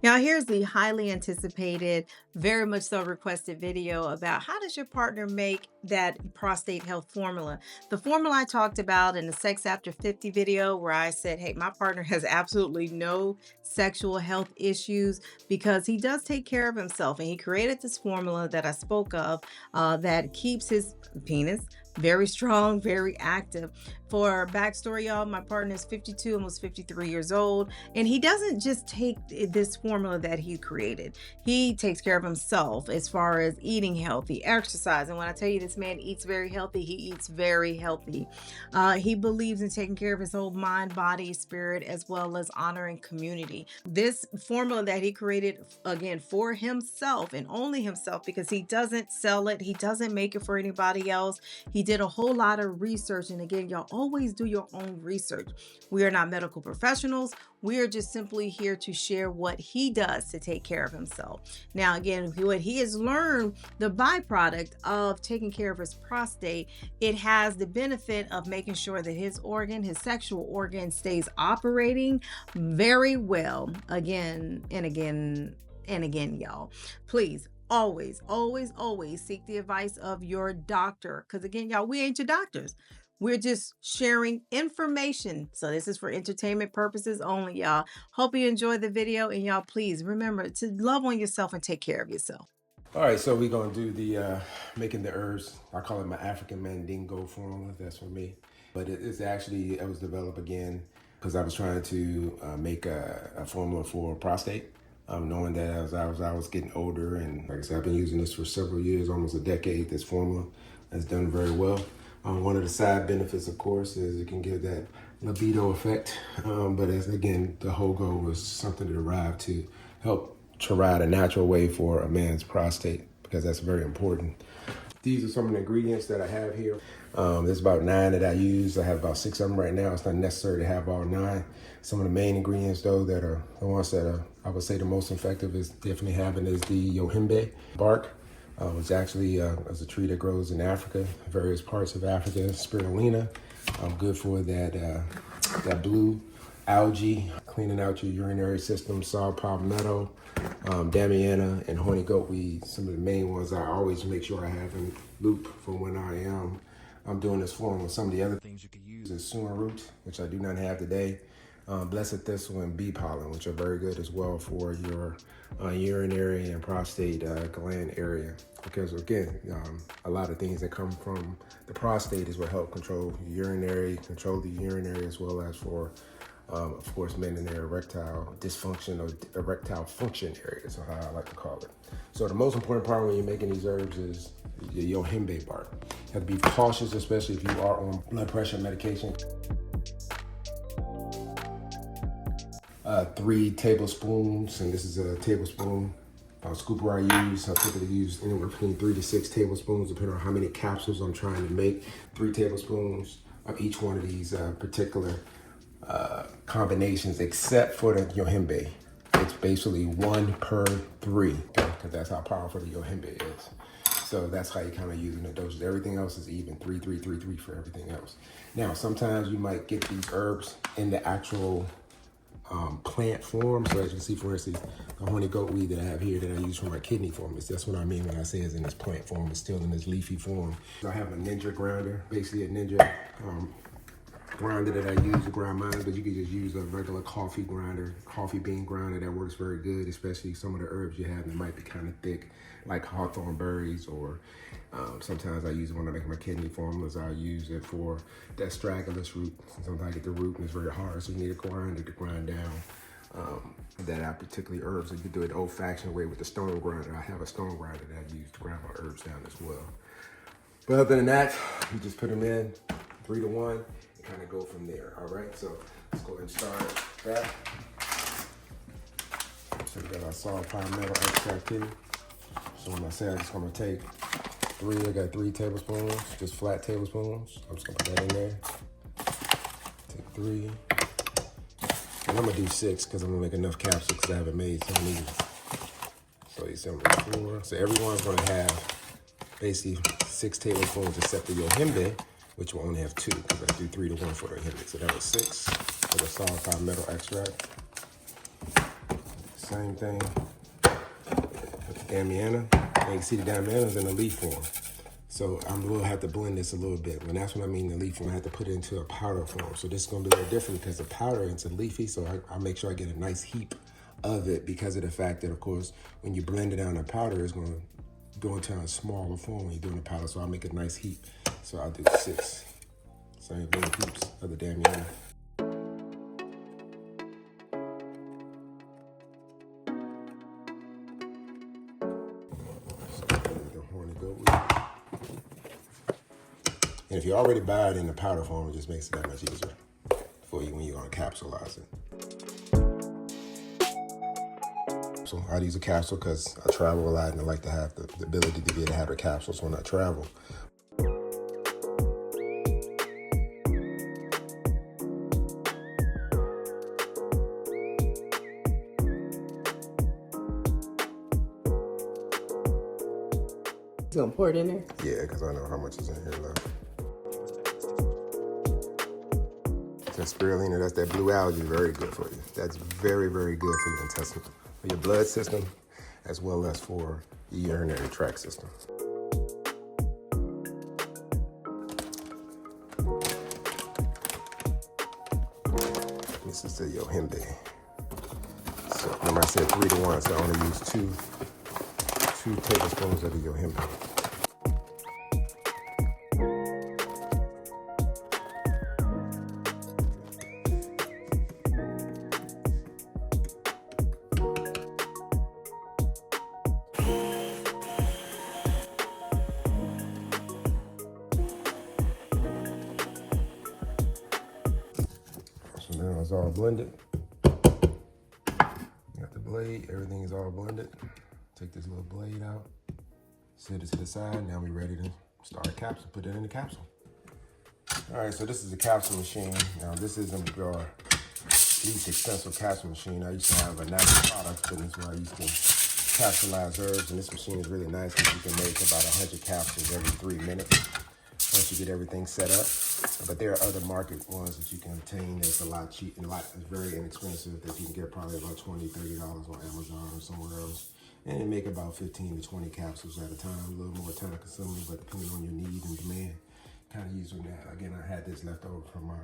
Now, here's the highly anticipated, very much so requested video about how does your partner make that prostate health formula. The formula I talked about in the Sex After 50 video, where I said, hey, my partner has absolutely no sexual health issues because he does take care of himself. And he created this formula that I spoke of that keeps his penis very strong, very active. For backstory, y'all, my partner is 52, almost 53 years old. And he doesn't just take this formula that he created. He takes care of himself as far as eating healthy, exercise. And when I tell you this man eats very healthy, he eats very healthy. He believes in taking care of his whole mind, body, spirit, as well as honoring community. This formula that he created, again, for himself and only himself, because he doesn't sell it, he doesn't make it for anybody else. He did a whole lot of research. And again, y'all always do your own research. We are not medical professionals. We are just simply here to share what he does to take care of himself. Now, again, what he has learned, the byproduct of taking care of his prostate, it has the benefit of making sure that his organ, his sexual organ, stays operating very well again and again and again, y'all. Please always, always, always seek the advice of your doctor. Because again, y'all, we ain't your doctors. We're just sharing information. So this is for entertainment purposes only, y'all. Hope you enjoy the video. And y'all, please remember to love on yourself and take care of yourself. All right, so we're gonna do the making the herbs. I call it my African Mandingo formula. That's for me, but it's actually, it was developed again because I was trying to make a formula for prostate. Knowing that as I was getting older, and like I said, I've been using this for several years, almost a decade. This formula has done very well. One of the side benefits, of course, is it can give that libido effect. But as again, the whole goal was something to derive to help to ride a natural way for a man's prostate, because that's very important. These are some of the ingredients that I have here. There's about 9 that I use. I have about 6 of them right now. It's not necessary to have all 9. Some of the main ingredients, though, that are the ones that are, I would say, the most effective is definitely having is the yohimbe bark, which actually is a tree that grows in Africa, various parts of Africa. Spirulina, good for that blue algae, cleaning out your urinary system. Saw palmetto, damiana, and horny goatweed. Some of the main ones I always make sure I have in loop for when I'm doing this form. Some of the other things you can use is sumac root, which I do not have today. Blessed thistle and bee pollen, which are very good as well for your urinary and prostate gland area. Because again, a lot of things that come from the prostate is what help control urinary, control the urinary, as well as for of course, men in their erectile dysfunction or erectile function areas, or how I like to call it. So the most important part when you're making these herbs is your yohimbe bark. You have to be cautious, especially if you are on blood pressure medication. 3 tablespoons, and this is a tablespoon scooper I use. I typically use anywhere between 3 to 6 tablespoons, depending on how many capsules I'm trying to make. 3 tablespoons of each one of these particular combinations, except for the yohimbe. It's basically 1 per 3, because that's how powerful the yohimbe is. So that's how you're kind of using the dosage. Everything else is even 3, 3, 3, 3 for everything else. Now, sometimes you might get these herbs in the actual plant form. So as you can see, for instance, the horny goatweed that I have here that I use for my kidney form, that's what I mean when I say it's in this plant form. It's still in this leafy form. So I have a ninja grinder, basically a ninja grinder that I use to grind mine, but you can just use a regular coffee grinder, coffee bean grinder. That works very good, especially some of the herbs you have that might be kind of thick, like hawthorn berries, or sometimes I use it when I make my kidney formulas. I use it for that astragalus root. Sometimes I get the root and it's very hard, so you need a grinder to grind down that particularly herbs. So you can do it the old-fashioned way with the stone grinder. I have a stone grinder that I use to grind my herbs down as well. But other than that, you just put them in 3 to 1. Kind of go from there. All right, so let's go ahead and start that. So we got our soft palmetto extract here. So when I say I'm just gonna take 3, I got 3 tablespoons, just flat tablespoons. I'm just gonna put that in there. Take 3, and I'm gonna do 6 because I'm gonna make enough capsules because I haven't made so many. So you see, I'm gonna 4. So everyone's gonna have basically 6 tablespoons except for yohimbe, which will only have 2 because I do 3 to 1 for the yohimbe. So that was 6 for the soft palmetto extract. Same thing with the Damiana. And you can see the Damiana is in the leaf form. So I will have to blend this a little bit. When that's what I mean the leaf form, I have to put it into a powder form. So this is gonna be a little different because the powder is leafy, so I'll make sure I get a nice heap of it because of the fact that, of course, when you blend it down in powder, it's gonna go into a smaller form when you're doing the powder. So I'll make a nice heap. So I'll do 6 same little heaps of the Damiana. And if you already buy it in the powder form, it just makes it that much easier for you when you're gonna capsulize it. So I use a capsule because I travel a lot and I like to have the ability to be able to have the capsules when I travel. You gonna pour it in there? Yeah, because I know how much is in here left. That spirulina, that's that blue algae, very good for you. That's very, very good for your intestine, for your blood system, as well as for your urinary tract system. This is the yohimbe. So remember I said 3 to 1, so I only use 2 tablespoons of the yohimbe. So now it's all blended. Got the blade, everything is all blended. Take this little blade out, set it to the side. Now we're ready to start a capsule, put it in the capsule. All right, so this is a capsule machine. Now this isn't your least expensive capsule machine. I used to have a natural products business where I used to capsulize herbs, and this machine is really nice because you can make about 100 capsules every 3 minutes once you get everything set up. But there are other market ones that you can obtain that's a lot cheap and it's very inexpensive that you can get probably about $20, $30 on Amazon or somewhere else. And they make about 15 to 20 capsules at a time, a little more time consuming, but depending on your need and demand, kind of use with that. Again, I had this left over from my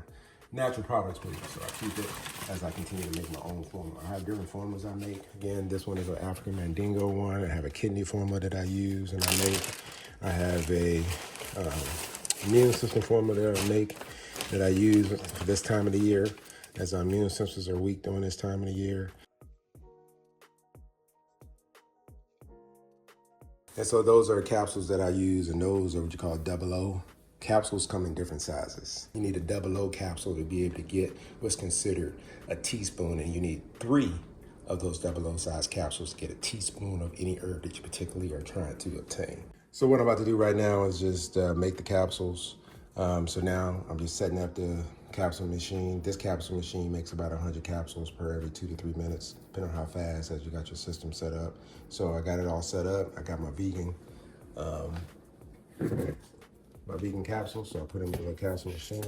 natural products business, so I keep it as I continue to make my own formula. I have different formulas I make. Again, this one is an African Mandingo one. I have a kidney formula that I use and I make. I have a immune system formula that I make that I use for this time of the year, as our immune systems are weak during this time of the year. And so those are capsules that I use, and those are what you call 00. Capsules come in different sizes. You need a 00 capsule to be able to get what's considered a teaspoon, and you need 3 of those 00 size capsules to get a teaspoon of any herb that you particularly are trying to obtain. So what I'm about to do right now is just make the capsules. So now I'm just setting up the capsule machine. This capsule machine makes about 100 capsules per every 2 to 3 minutes, depending on how fast as you got your system set up. So I got it all set up. I got my vegan capsules, so I put them in the capsule machine.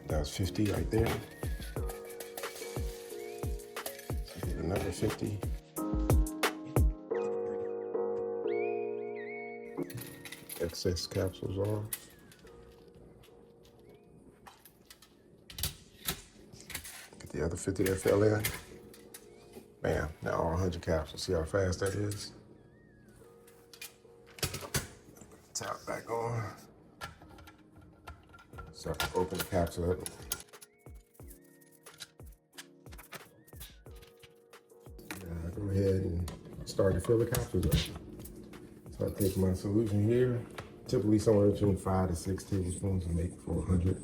That was 50 right there. Get another 50. Excess capsules on. Get the other 50 that fell in. Bam, now all 100 capsules. See how fast that is? Top back on. So I can open the capsule up. Go ahead and start to fill the capsules up. So I take my solution here, typically somewhere between 5 to 6 tablespoons to make for 100.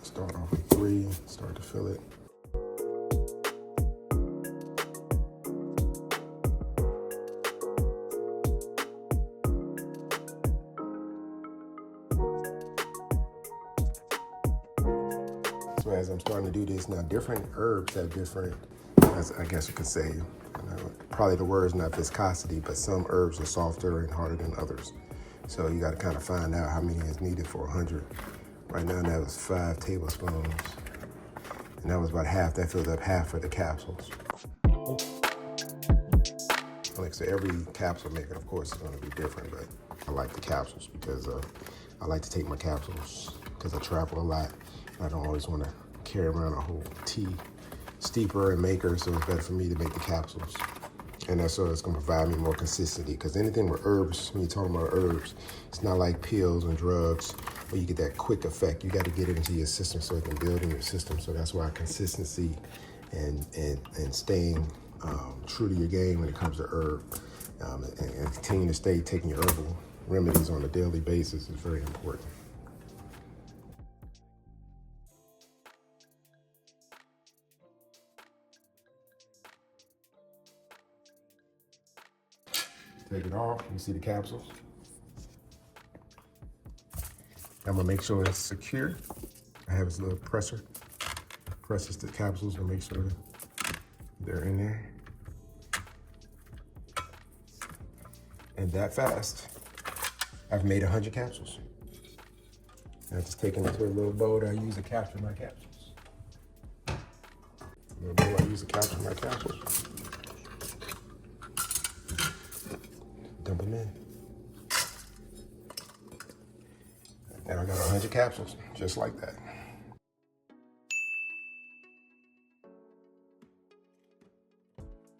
Start off with 3, start to fill it. So as I'm starting to do this now, different herbs have different, as I guess you could say, probably the word is not viscosity, but some herbs are softer and harder than others. So you got to kind of find out how many is needed for 100. Right now that was 5 tablespoons. And that was about half, that filled up half of the capsules. Like I said, every capsule maker, of course, is going to be different, but I like the capsules because I like to take my capsules because I travel a lot. I don't always want to carry around a whole tea steeper and maker, so it's better for me to make the capsules. And that's so it's going to provide me more consistency, because anything with herbs, when you're talking about herbs, it's not like pills and drugs where you get that quick effect. You got to get it into your system so it can build in your system. So that's why consistency and staying true to your game when it comes to herb and continuing to stay taking your herbal remedies on a daily basis is very important. Take it off. You see the capsules. I'm gonna make sure it's secure. I have this little presser. Presses the capsules to make sure they're in there. And that fast, I've made 100 capsules. And I've just taken it to a little bowl that I use to capture my capsules. A little bowl I use to capture my capsules. Dump them in. And I got 100 capsules, just like that.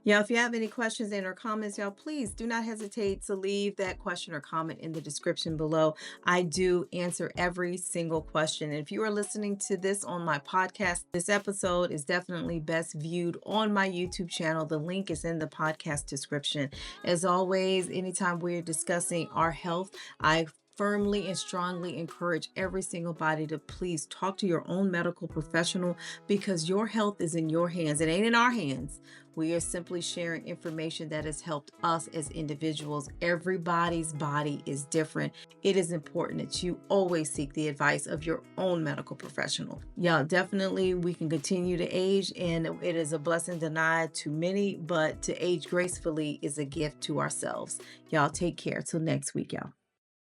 Yeah, if you have any questions and or comments, y'all, please do not hesitate to leave that question or comment in the description below. I do answer every single question. And if you are listening to this on my podcast, this episode is definitely best viewed on my YouTube channel. The link is in the podcast description. As always, anytime we're discussing our health, I firmly and strongly encourage every single body to please talk to your own medical professional, because your health is in your hands. It ain't in our hands. We are simply sharing information that has helped us as individuals. Everybody's body is different. It is important that you always seek the advice of your own medical professional. Yeah, definitely we can continue to age, and it is a blessing denied to many, but to age gracefully is a gift to ourselves. Y'all take care. Till next week, y'all.